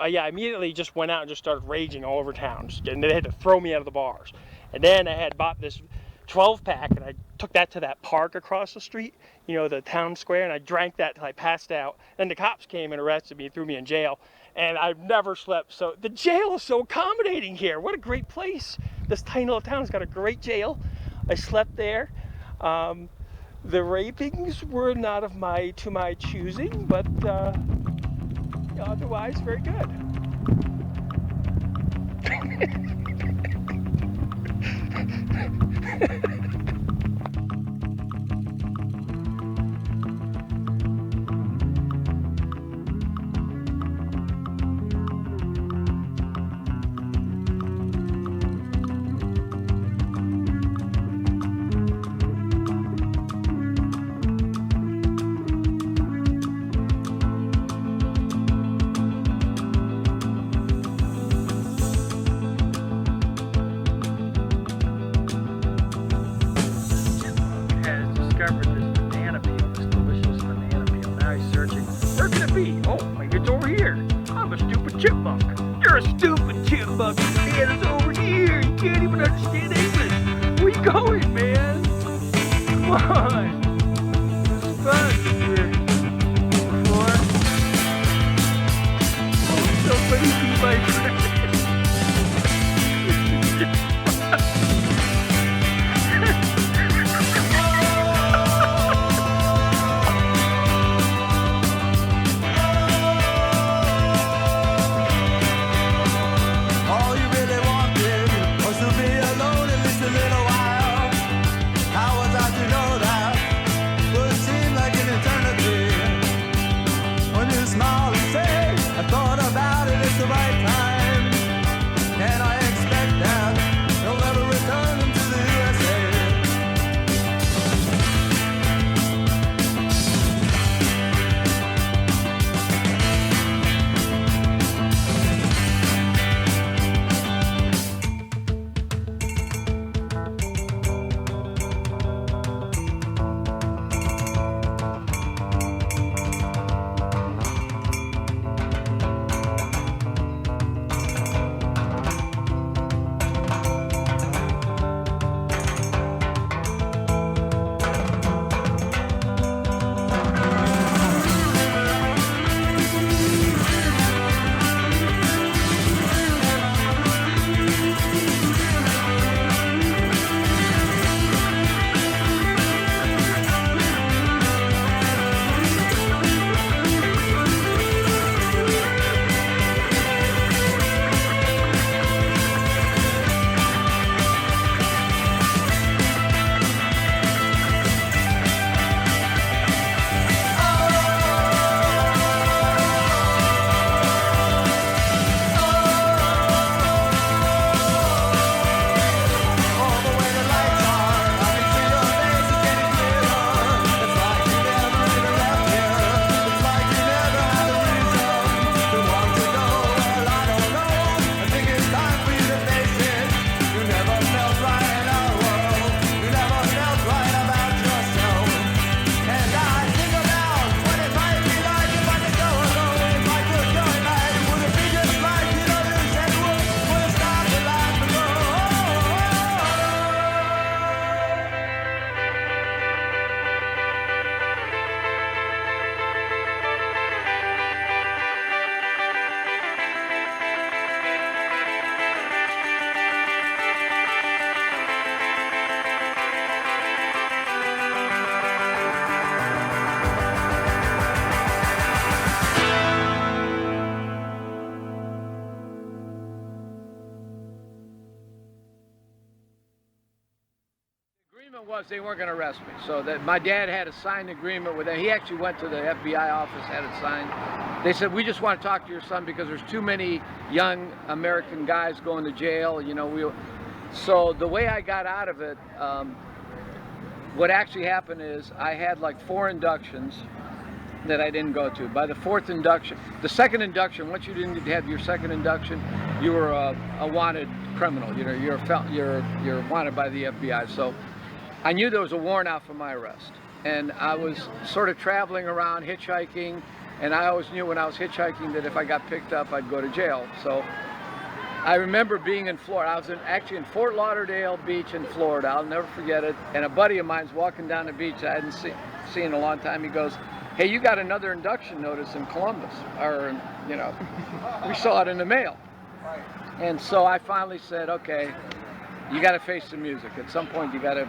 yeah, I immediately just went out and just started raging all over town, and they had to throw me out of the bars. And then I had bought this 12-pack, and I took that to that park across the street, you know, the town square, and I drank that till I passed out. Then the cops came and arrested me and threw me in jail, and I've never slept. So the jail is so accommodating here. What a great place. This tiny little town's got a great jail. I slept there. The rapings were not to my choosing, but otherwise very good. Discovered this banana peel, this delicious banana peel. Now he's searching. Where can it be? Oh, maybe it's over here. I'm a stupid chipmunk. You're a stupid chipmunk. The banana's over here. You can't even understand English. Where you going, man? Come on. This is fun. Here. Before. Oh, it's so funny to be my friend. Was they weren't going to arrest me, so that my dad had a signed agreement with them. He actually went to the FBI office, had it signed. They said, we just want to talk to your son because there's too many young American guys going to jail, you know. So the way I got out of it, what actually happened is I had like 4 inductions that I didn't go to. By the 4th induction, the 2nd induction, once you didn't have your 2nd induction, you were a wanted criminal. You know, you're wanted by the FBI. So I knew there was a warrant out for my arrest, and I was sort of traveling around hitchhiking, And I always knew when I was hitchhiking that if I got picked up, I'd go to jail. So I remember being in Florida. I was actually in Fort Lauderdale Beach in Florida. I'll never forget it. And a buddy of mine's walking down the beach I hadn't seen in a long time. He goes, "Hey, you got another induction notice in Columbus." Or, you know, we saw it in the mail. And so I finally said, okay, you got to face the music. At some point, you got to.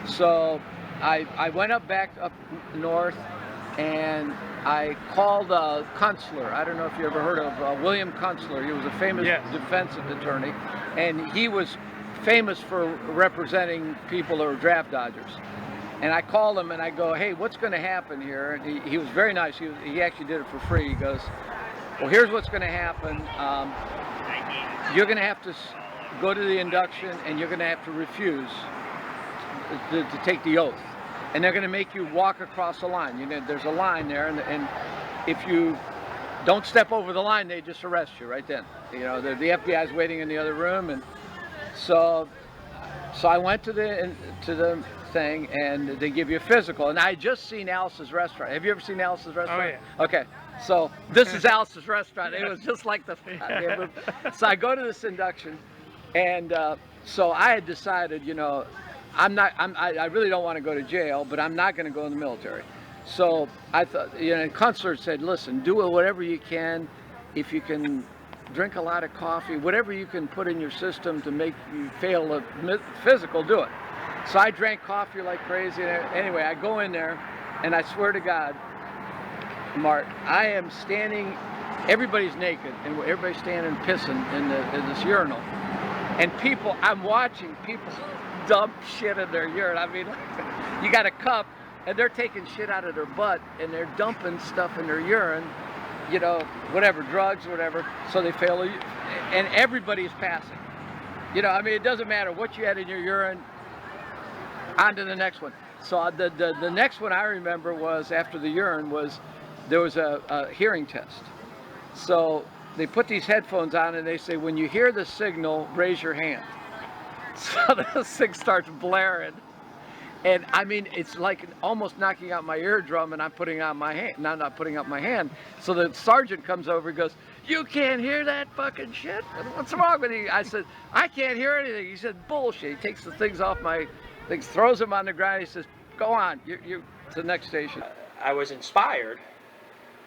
So I went back up north, and I called Kunstler. I don't know if you ever heard of William Kunstler. He was a famous defense attorney, and he was famous for representing people that were draft dodgers. And I called him and I go, "Hey, what's going to happen here?" And he was very nice. He actually did it for free. He goes, "Well, here's what's going to happen. You're going to have to go to the induction, and you're going to have to refuse to take the oath. And they're going to make you walk across the line. You know, there's a line there, and if you don't step over the line, they just arrest you right then. You know, the FBI's waiting in the other room, and so I went to the thing, and they give you a physical. And I had just seen Alice's Restaurant. Have you ever seen Alice's Restaurant? Oh yeah. Okay, so this is Alice's Restaurant. It was just like the. So I go to this induction, and so I had decided, you know, I really don't want to go to jail, but I'm not going to go in the military. So I thought, you know, and Kunstler said, "Listen, do whatever you can. If you can drink a lot of coffee, whatever you can put in your system to make you fail a physical, do it." So I drank coffee like crazy. Anyway, I go in there, and I swear to God, Mark, I am standing, everybody's naked, and everybody's standing pissing in this urinal. And people, I'm watching people dump shit in their urine. I mean, you got a cup, and they're taking shit out of their butt, and they're dumping stuff in their urine, you know, whatever, drugs, whatever, so they fail, and everybody's passing. You know, I mean, it doesn't matter what you had in your urine, on to the next one. So the next one I remember was, after the urine, there was a hearing test. So they put these headphones on, and they say, "When you hear the signal, raise your hand." So this thing starts blaring. And I mean, it's like almost knocking out my eardrum, and I'm putting on my hand. No, I'm not putting up my hand. So the sergeant comes over and goes, "You can't hear that fucking shit? What's wrong with you?" I said, "I can't hear anything." He said, "Bullshit." He takes the things off my things, throws them on the ground. He says, "Go on, you to the next station." I was inspired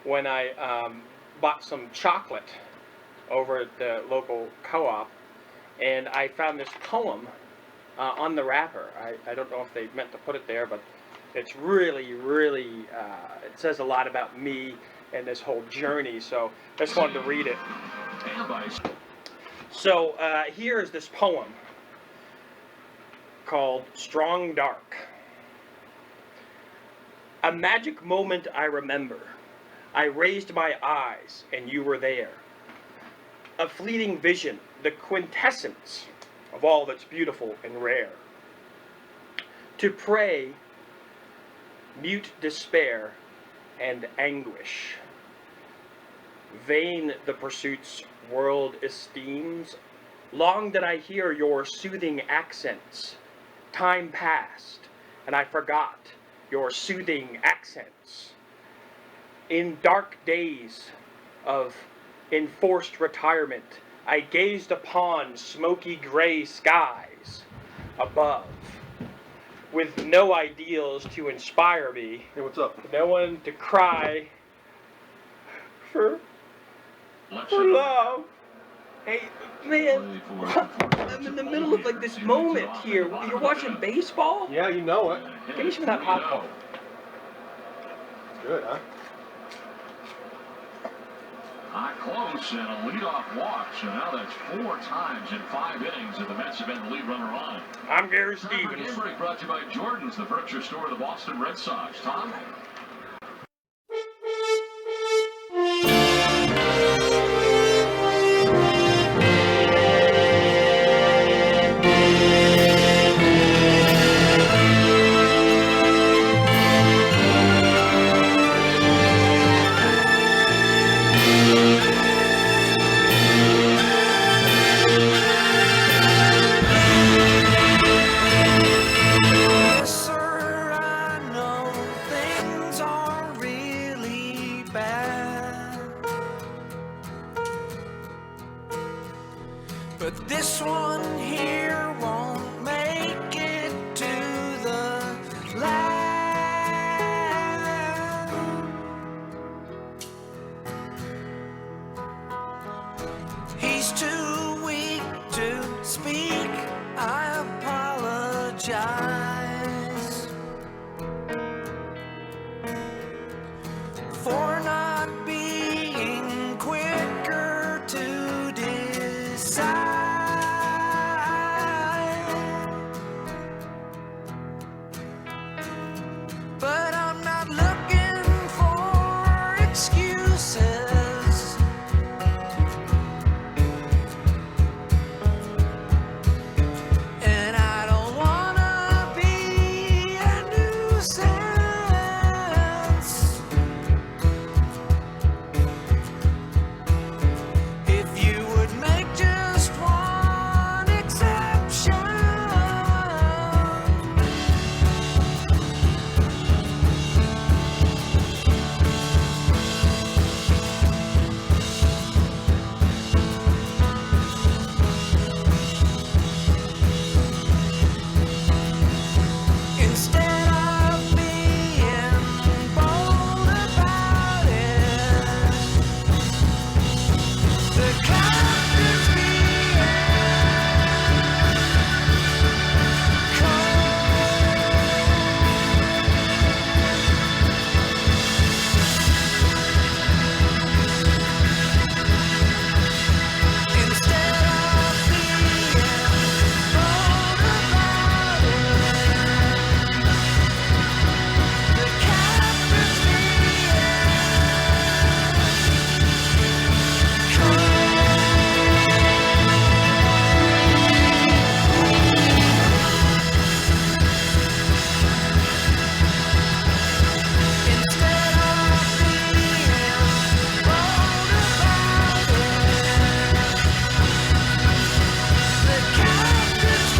when I bought some chocolate over at the local co-op, and I found this poem on the wrapper. I don't know if they meant to put it there, but it's really, really, it says a lot about me and this whole journey, so I just wanted to read it. So here is this poem called Strong Dark. A magic moment I remember. I raised my eyes and you were there. A fleeting vision, the quintessence of all that's beautiful and rare. To pray, mute despair and anguish. Vain the pursuits world esteems. Long did I hear your soothing accents. Time passed, and I forgot your soothing accents. In dark days of enforced retirement, I gazed upon smoky gray skies above, with no ideals to inspire me. Hey, what's up? No one to cry for love. Hey, man, I'm in the middle of like this moment here. You're watching baseball? Yeah, you know it. Give me some of that popcorn. It's good, huh? High close and a leadoff walk, so now that's 4 times in 5 innings that the Mets have been the lead runner on. I'm Gary Time for Stevens. Game Break brought to you by Jordan's, the furniture store of the Boston Red Sox. Tom? Yes, sir, I know things but this one here won't make it to the land. He's too weak to speak. I apologize for not being quicker to decide. But I'm not looking for excuses. And I don't wanna be a nuisance. If you would make just one exception. Instead of being bold about it, the captain's instead of being bold about it, the captain's instead of being bold about it, the captain's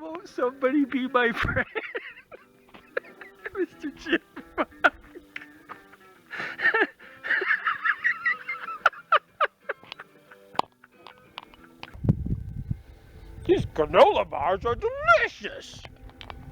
Won't somebody be my friend? Mr. Chipmunk. These granola bars are delicious.